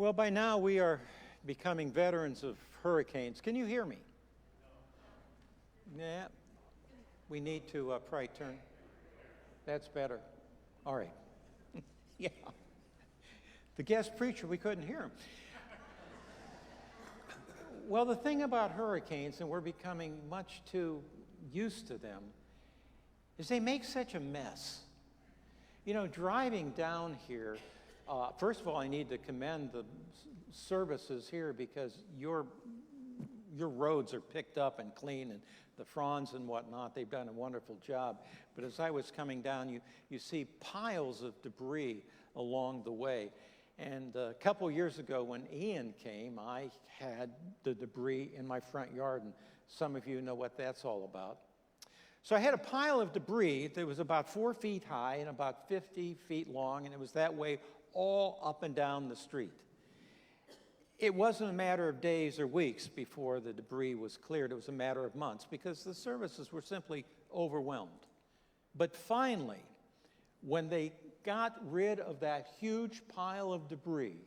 Well, by now we are becoming veterans of hurricanes. Can you hear me? Yeah. We need to probably turn. That's better. All right. Yeah. The guest preacher, we couldn't hear him. Well, the thing about hurricanes, and we're becoming much too used to them, is they make such a mess. You know, driving down here, first of all, I need to commend the services here because your roads are picked up and clean, and the fronds and whatnot, they've done a wonderful job. But as I was coming down, you see piles of debris along the way. And a couple years ago when Ian came, I had the debris in my front yard, and some of you know what that's all about. So I had a pile of debris that was about 4 feet high and about 50 feet long, and it was that way all up and down the street. It wasn't a matter of days or weeks before the debris was cleared. It was a matter of months because the services were simply overwhelmed. But finally, when they got rid of that huge pile of debris,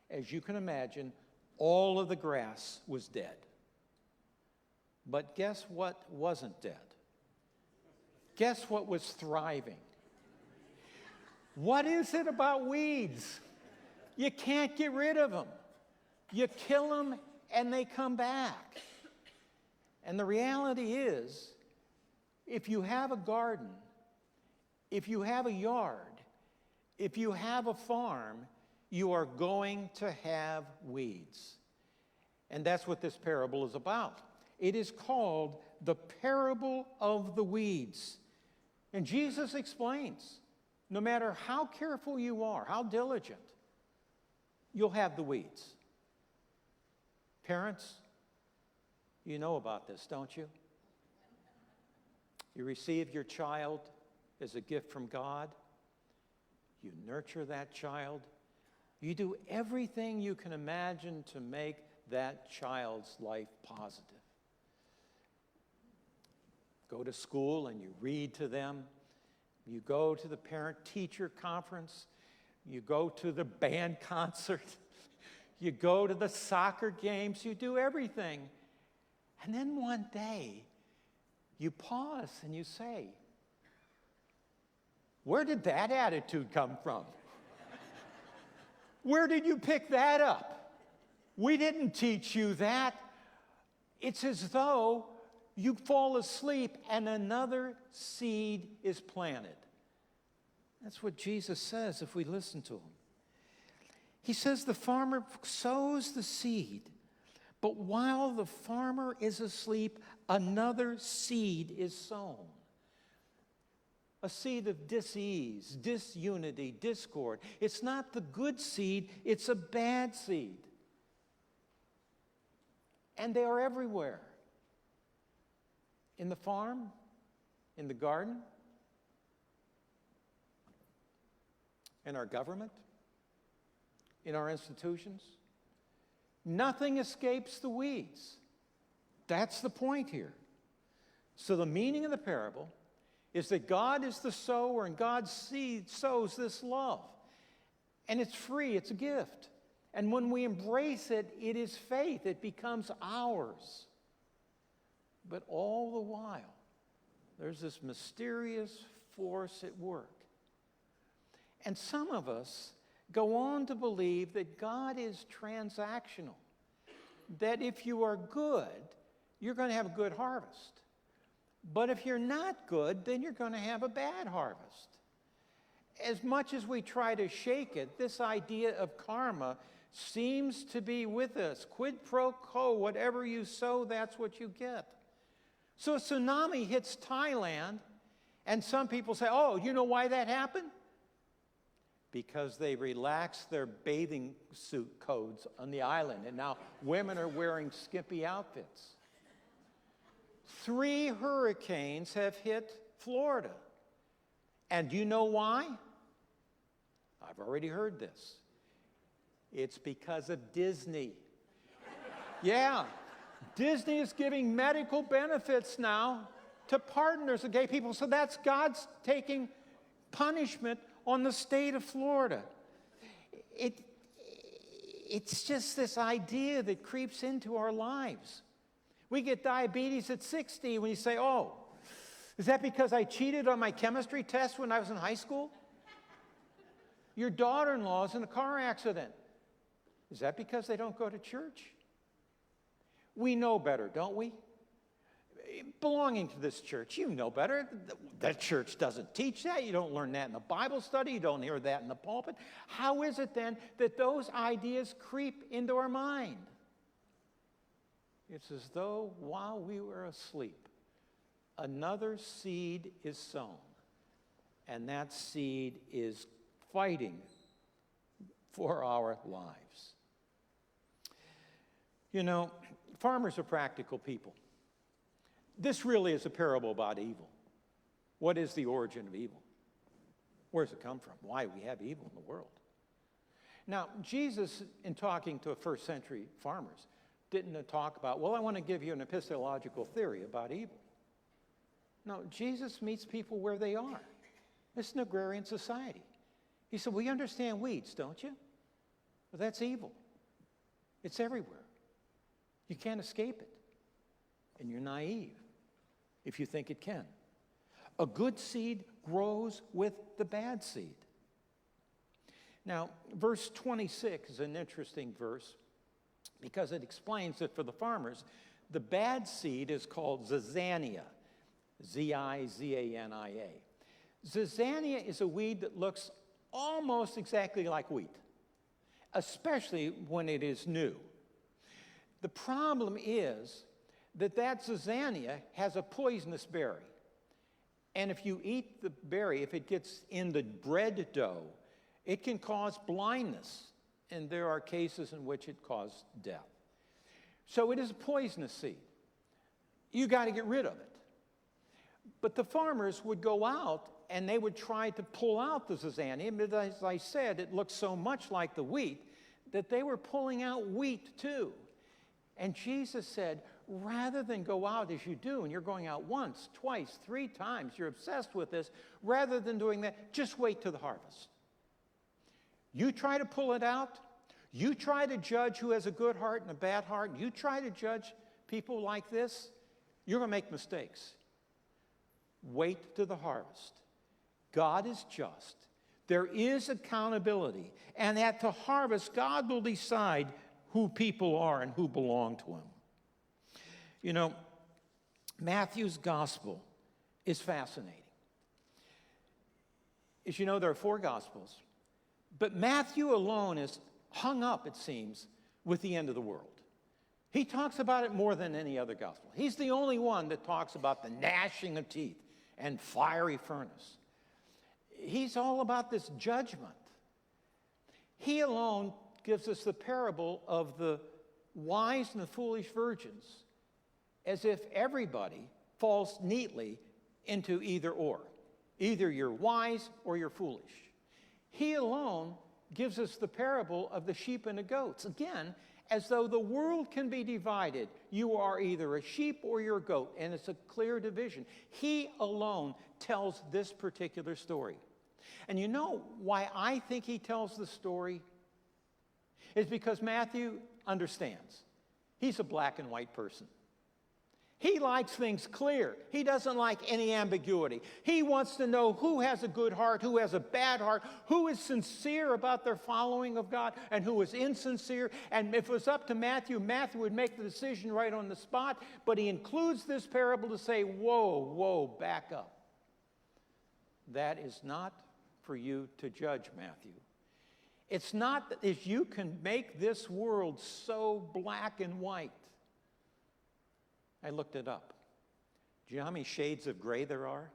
as you can imagine, all of the grass was dead. But guess what wasn't dead? Guess what was thriving? What is it about weeds? You can't get rid of them. You kill them and they come back. And the reality is, if you have a garden, if you have a yard, if you have a farm, you are going to have weeds. And that's what this parable is about. It is called the parable of the weeds. And Jesus explains, no matter how careful you are, how diligent, you'll have the weeds. Parents, you know about this, don't you? You receive your child as a gift from God. You nurture that child. You do everything you can imagine to make that child's life positive. Go to school and you read to them. You go to the parent-teacher conference. You go to the band concert. You go to the soccer games. You do everything. And then one day, you pause and you say, where did that attitude come from? Where did you pick that up? We didn't teach you that. It's as though you fall asleep and another seed is planted. That's what Jesus says if we listen to him. He says the farmer sows the seed, but while the farmer is asleep, another seed is sown. A seed of dis-ease, disunity, discord. It's not the good seed, it's a bad seed. And they are everywhere. In the farm, in the garden, in our government, in our institutions. Nothing escapes the weeds. That's the point here. So the meaning of the parable is that God is the sower and God's seed sows this love. And it's free, it's a gift. And when we embrace it, it is faith. It becomes ours. But all the while, there's this mysterious force at work. And some of us go on to believe that God is transactional. That if you are good, you're going to have a good harvest. But if you're not good, then you're going to have a bad harvest. As much as we try to shake it, this idea of karma seems to be with us. Quid pro quo, whatever you sow, that's what you get. So a tsunami hits Thailand, and some people say, oh, you know why that happened? Because they relaxed their bathing suit codes on the island, and now women are wearing skimpy outfits. 3 hurricanes have hit Florida. And do you know why? I've already heard this. It's because of Disney. Yeah, Disney is giving medical benefits now to partners of gay people. So that's God's taking punishment on the state of Florida. It's just this idea that creeps into our lives. We get diabetes at 60 when you say, oh, is that because I cheated on my chemistry test when I was in high school? Your daughter-in-law's in a car accident. Is that because they don't go to church? We know better, don't we? Belonging to this church, you know better. That church doesn't teach that. You don't learn that in the Bible study. You don't hear that in the pulpit. How is it then that those ideas creep into our mind? It's as though while we were asleep, another seed is sown, and that seed is fighting for our lives. You know, farmers are practical people. This really is a parable about evil. What is the origin of evil? Where does it come from? Why we have evil in the world? Now, Jesus, in talking to first century farmers, didn't talk about, well, I want to give you an epistemological theory about evil. No, Jesus meets people where they are. It's an agrarian society. He said, well, you understand weeds, don't you? Well, that's evil. It's everywhere. You can't escape it. And you're naive if you think it can. A good seed grows with the bad seed. Now, verse 26 is an interesting verse because it explains that for the farmers, the bad seed is called zizania, Z-I-Z-A-N-I-A. Zizania is a weed that looks almost exactly like wheat, especially when it is new. The problem is that zizania has a poisonous berry. And if you eat the berry, if it gets in the bread dough, it can cause blindness. And there are cases in which it caused death. So it is a poisonous seed. You got to get rid of it. But the farmers would go out and they would try to pull out the zizania. But as I said, it looks so much like the wheat that they were pulling out wheat too. And Jesus said, rather than go out as you do, and you're going out once, twice, 3 times, you're obsessed with this, rather than doing that, just wait till the harvest. You try to pull it out, you try to judge who has a good heart and a bad heart, you try to judge people like this, you're going to make mistakes. Wait to the harvest. God is just. There is accountability. And at the harvest, God will decide who people are and who belong to him. You know, Matthew's gospel is fascinating. As you know, there are 4 gospels. But Matthew alone is hung up, it seems, with the end of the world. He talks about it more than any other gospel. He's the only one that talks about the gnashing of teeth and fiery furnace. He's all about this judgment. He alone gives us the parable of the wise and the foolish virgins, as if everybody falls neatly into either or. Either you're wise or you're foolish. He alone gives us the parable of the sheep and the goats. Again, as though the world can be divided. You are either a sheep or you're a goat, and it's a clear division. He alone tells this particular story. And you know why I think he tells the story? It's because Matthew understands. He's a black and white person. He likes things clear. He doesn't like any ambiguity. He wants to know who has a good heart, who has a bad heart, who is sincere about their following of God, and who is insincere. And if it was up to Matthew, Matthew would make the decision right on the spot. But he includes this parable to say, whoa, back up. That is not for you to judge, Matthew. It's not that as you can make this world so black and white. I looked it up. Do you know how many shades of gray there are?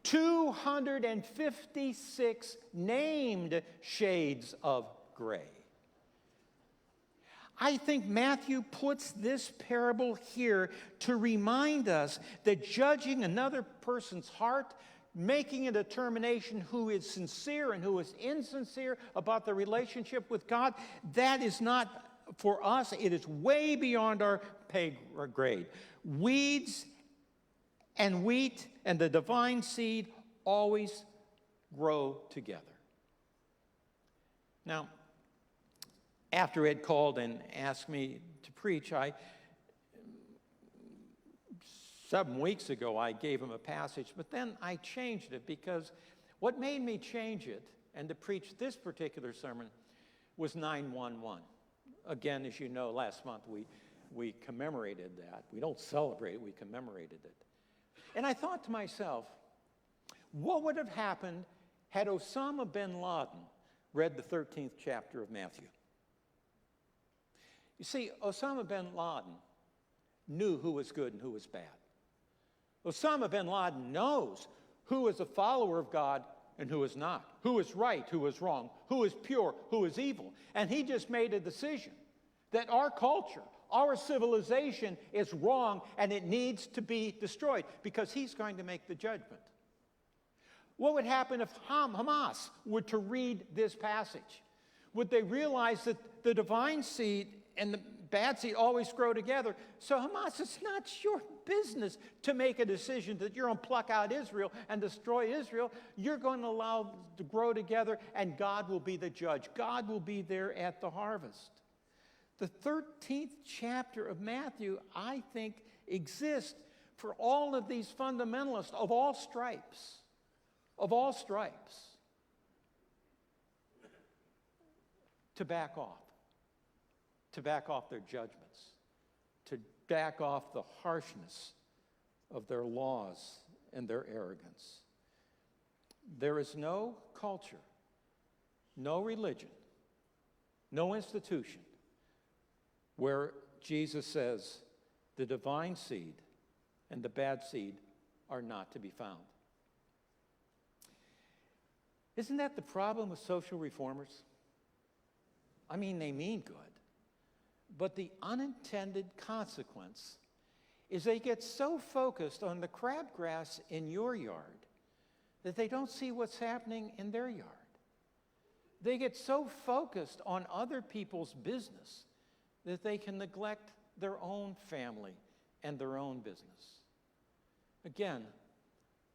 256 named shades of gray. I think Matthew puts this parable here to remind us that judging another person's heart, making a determination who is sincere and who is insincere about the relationship with God, that is not for us. It is way beyond our pay grade. Weeds and wheat and the divine seed always grow together. Now, after Ed called and asked me to preach, 7 weeks ago, I gave him a passage, but then I changed it because what made me change it and to preach this particular sermon was 9/11. Again, as you know, last month we commemorated that. We don't celebrate it, we commemorated it. And I thought to myself, what would have happened had Osama bin Laden read the 13th chapter of Matthew? You see, Osama bin Laden knew who was good and who was bad. Osama bin Laden knows who is a follower of God and who is not, who is right, who is wrong, who is pure, who is evil. And he just made a decision that our culture, our civilization is wrong and it needs to be destroyed because he's going to make the judgment. What would happen if Hamas were to read this passage? Would they realize that the divine seed and the bad seed always grow together? So Hamas, it's not your business to make a decision that you're going to pluck out Israel and destroy Israel. You're going to allow them to grow together, and God will be the judge. God will be there at the harvest. The 13th chapter of Matthew, I think, exists for all of these fundamentalists of all stripes, to back off their judgments, to back off the harshness of their laws and their arrogance. There is no culture, no religion, no institution where Jesus says the divine seed and the bad seed are not to be found. Isn't that the problem with social reformers? I mean, they mean good. But the unintended consequence is they get so focused on the crabgrass in your yard that they don't see what's happening in their yard. They get so focused on other people's business that they can neglect their own family and their own business. Again,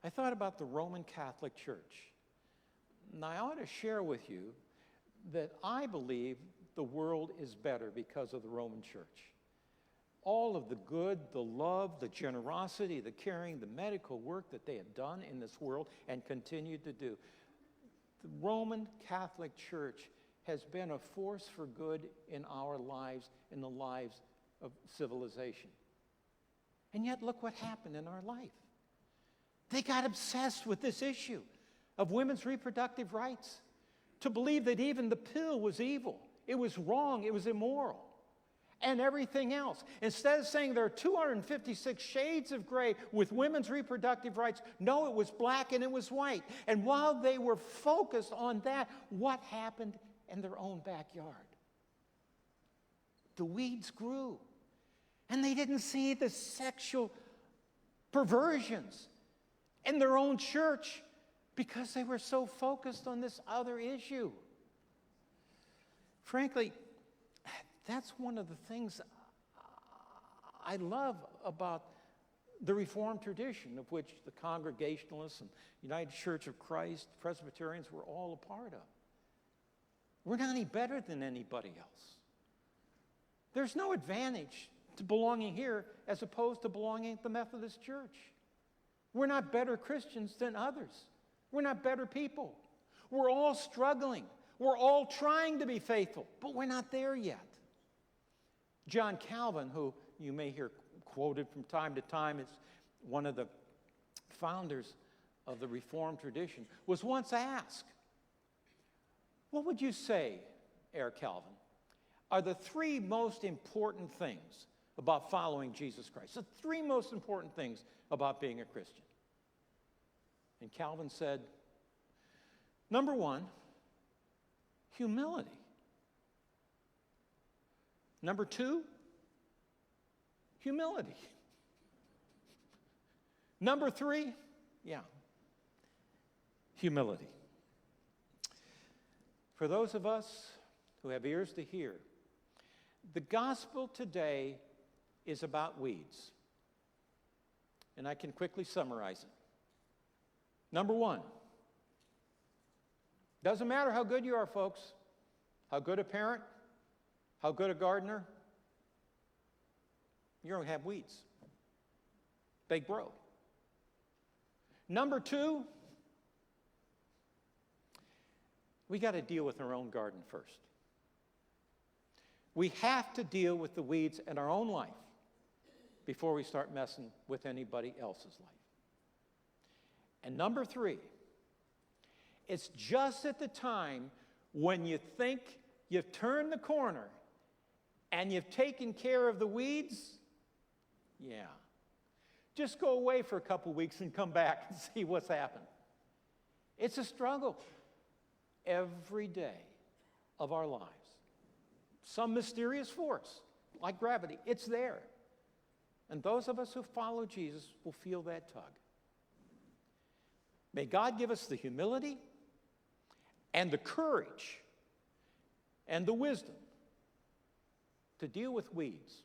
I thought about the Roman Catholic Church. And I ought to share with you that I believe the world is better because of the Roman Church. All of the good, the love, the generosity, the caring, the medical work that they have done in this world and continue to do. The Roman Catholic Church has been a force for good in our lives, in the lives of civilization. And yet look what happened in our life. They got obsessed with this issue of women's reproductive rights, to believe that even the pill was evil. It was wrong, it was immoral, and everything else. Instead of saying there are 256 shades of gray with women's reproductive rights, no, it was black and it was white. And while they were focused on that, what happened in their own backyard? The weeds grew, and they didn't see the sexual perversions in their own church because they were so focused on this other issue. Frankly, that's one of the things I love about the Reformed tradition, of which the Congregationalists and United Church of Christ, Presbyterians were all a part of. We're not any better than anybody else. There's no advantage to belonging here as opposed to belonging at the Methodist Church. We're not better Christians than others. We're not better people. We're all struggling. We're all trying to be faithful, but we're not there yet. John Calvin, who you may hear quoted from time to time as one of the founders of the Reformed tradition, was once asked, what would you say, Herr Calvin, are the three most important things about following Jesus Christ? The three most important things about being a Christian. And Calvin said, number one, humility. Number two, humility. Number three, humility. For those of us who have ears to hear, the gospel today is about weeds. And I can quickly summarize it. Number one, doesn't matter how good you are, folks, how good a parent, How good a gardener? You're going to have weeds. They grow. Number two, we got to deal with our own garden first. We have to deal with the weeds in our own life before we start messing with anybody else's life. And number three, it's just at the time when you think you've turned the corner and you've taken care of the weeds, yeah. Just go away for a couple weeks and come back and see what's happened. It's a struggle every day of our lives. Some mysterious force, like gravity, it's there. And those of us who follow Jesus will feel that tug. May God give us the humility and the courage and the wisdom to deal with weeds